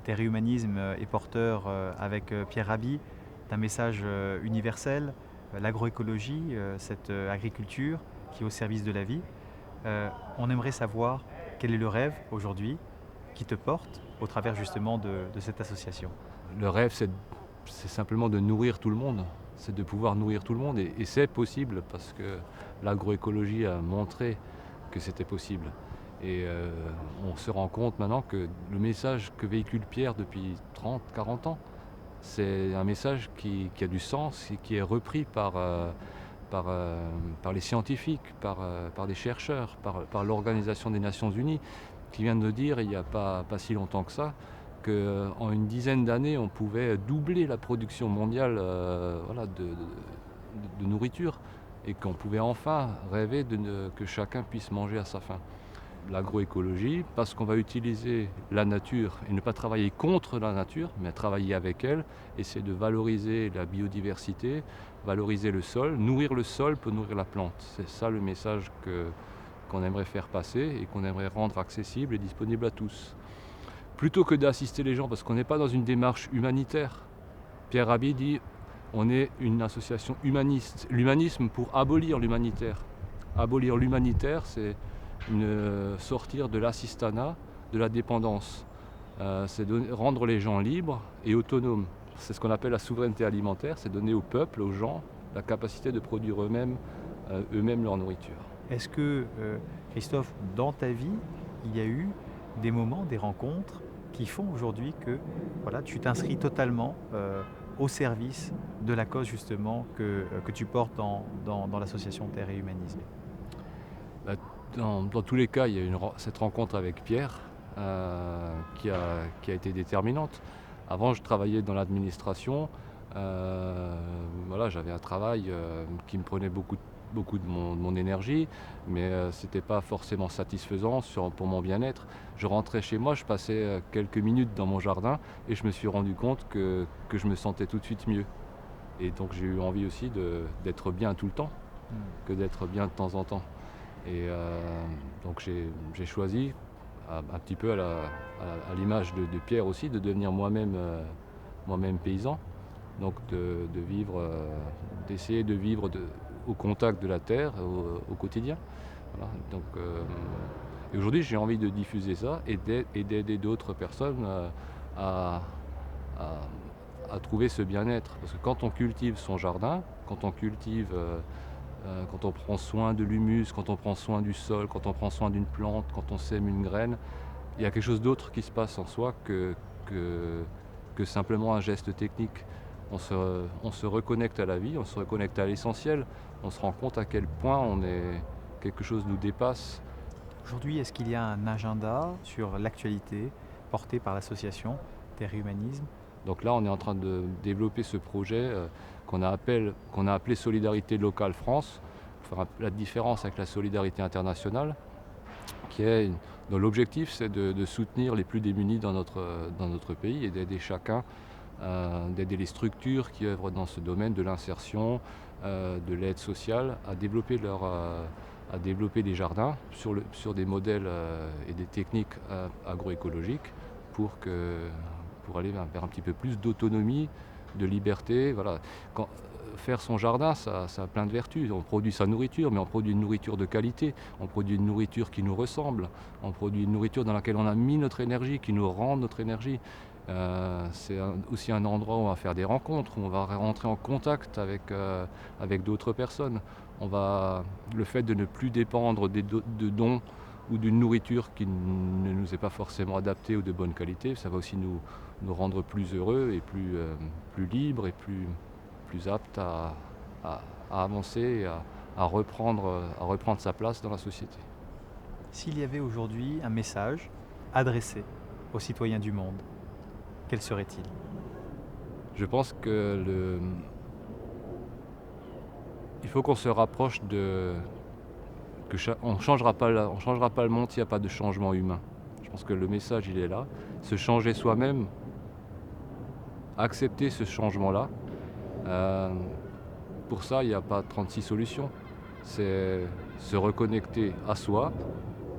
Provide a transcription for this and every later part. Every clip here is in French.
Terre et Humanisme est porteur avec Pierre Rabhi d'un message universel, l'agroécologie, cette agriculture qui est au service de la vie. On aimerait savoir quel est le rêve aujourd'hui qui te porte au travers justement de cette association. Le rêve, c'est simplement de nourrir tout le monde. C'est de pouvoir nourrir tout le monde. Et c'est possible parce que l'agroécologie a montré que c'était possible. Et on se rend compte maintenant que le message que véhicule Pierre depuis 30, 40 ans, c'est un message qui a du sens et qui est repris par, par les scientifiques, par des chercheurs, par l'Organisation des Nations Unies, qui vient de dire il n'y a pas si longtemps que ça, qu'en une dizaine d'années, on pouvait doubler la production mondiale voilà, de nourriture et qu'on pouvait enfin rêver que chacun puisse manger à sa faim. L'agroécologie, parce qu'on va utiliser la nature et ne pas travailler contre la nature, mais travailler avec elle, essayer de valoriser la biodiversité, valoriser le sol. Nourrir le sol peut nourrir la plante. C'est ça le message qu'on aimerait faire passer et qu'on aimerait rendre accessible et disponible à tous. Plutôt que d'assister les gens, parce qu'on n'est pas dans une démarche humanitaire. Pierre Rabhi dit on est une association humaniste. L'humanisme pour abolir l'humanitaire. Abolir l'humanitaire, c'est sortir de l'assistanat, de la dépendance. C'est rendre les gens libres et autonomes. C'est ce qu'on appelle la souveraineté alimentaire, c'est donner au peuple, aux gens, la capacité de produire eux-mêmes leur nourriture. Est-ce que, Christophe, dans ta vie, il y a eu des moments, des rencontres qui font aujourd'hui que voilà, tu t'inscris totalement au service de la cause justement que tu portes dans l'association Terre et Humanisme? Bah, dans tous les cas, il y a cette rencontre avec Pierre qui a été déterminante. Avant, je travaillais dans l'administration. Voilà, j'avais un travail qui me prenait beaucoup de mon énergie, mais ce n'était pas forcément satisfaisant pour mon bien-être. Je rentrais chez moi, je passais quelques minutes dans mon jardin et je me suis rendu compte que je me sentais tout de suite mieux. Et donc j'ai eu envie aussi d'être bien tout le temps, que d'être bien de temps en temps. Et donc j'ai choisi, un petit peu à l'image de Pierre aussi, de devenir moi-même paysan. Donc de vivre, d'essayer de vivre au contact de la terre au quotidien. Voilà. Donc, et aujourd'hui j'ai envie de diffuser ça et d'aider d'autres personnes à, à trouver ce bien-être. Parce que quand on cultive son jardin, quand on cultive quand on prend soin de l'humus, quand on prend soin du sol, quand on prend soin d'une plante, quand on sème une graine, il y a quelque chose d'autre qui se passe en soi que simplement un geste technique. On se reconnecte à la vie, on se reconnecte à l'essentiel, on se rend compte à quel point quelque chose nous dépasse. Aujourd'hui, est-ce qu'il y a un agenda sur l'actualité porté par l'association Terre et Humanisme? Donc là, on est en train de développer ce projet qu'on a appelé Solidarité locale France, pour faire la différence avec la solidarité internationale, dont l'objectif c'est de soutenir les plus démunis dans notre pays et d'aider chacun, d'aider les structures qui œuvrent dans ce domaine de l'insertion, de l'aide sociale, à développer des jardins sur des modèles et des techniques agroécologiques pour aller vers un petit peu plus d'autonomie, de liberté. Voilà. Faire son jardin, ça a plein de vertus. On produit sa nourriture, mais on produit une nourriture de qualité. On produit une nourriture qui nous ressemble. On produit une nourriture dans laquelle on a mis notre énergie, qui nous rend notre énergie. C'est aussi un endroit où on va faire des rencontres, où on va rentrer en contact avec d'autres personnes. Le fait de ne plus dépendre de dons ou d'une nourriture qui ne nous est pas forcément adaptée ou de bonne qualité, ça va aussi nous rendre plus heureux et plus libres et plus aptes à avancer et à reprendre sa place dans la société. S'il y avait aujourd'hui un message adressé aux citoyens du monde, quel serait-il? Je pense il faut qu'on se rapproche on ne changera pas le monde s'il n'y a pas de changement humain. Je pense que le message il est là. Se changer soi-même, accepter ce changement-là. Pour ça, il n'y a pas 36 solutions. C'est se reconnecter à soi,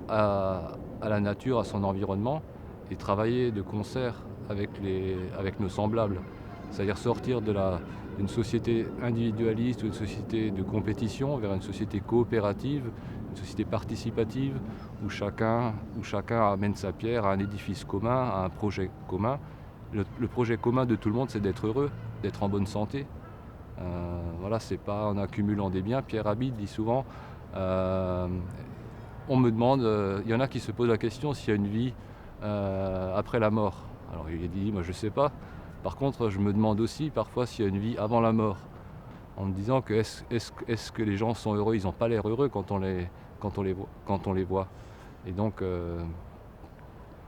à la nature, à son environnement, et travailler de concert avec nos semblables. C'est-à-dire sortir d'une société individualiste ou une société de compétition vers une société coopérative, une société participative où chacun amène sa pierre à un édifice commun, à un projet commun. Le projet commun de tout le monde, c'est d'être heureux, d'être en bonne santé. Voilà, c'est pas en accumulant des biens. Pierre Rabhi dit souvent, on me demande, il y en a qui se posent la question s'il y a une vie après la mort. Alors il dit, moi je sais pas. Par contre, je me demande aussi parfois s'il y a une vie avant la mort. En me disant que est-ce que les gens sont heureux? Ils n'ont pas l'air heureux quand on les voit. Et donc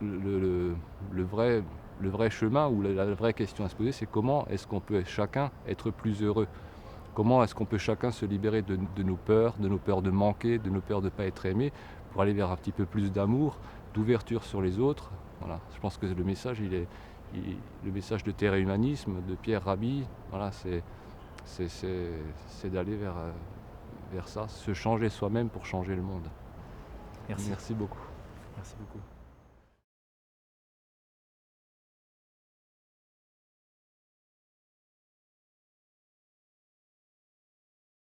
le vrai chemin ou la vraie question à se poser, c'est comment est-ce qu'on peut chacun être plus heureux? Comment est-ce qu'on peut chacun se libérer de nos peurs de manquer, de nos peurs de ne pas être aimé, pour aller vers un petit peu plus d'amour, d'ouverture sur les autres. Voilà. Je pense que le message, le message de terre et humanisme de Pierre Rabhi, voilà, c'est d'aller vers ça, se changer soi-même pour changer le monde. Merci. Merci beaucoup. Merci beaucoup.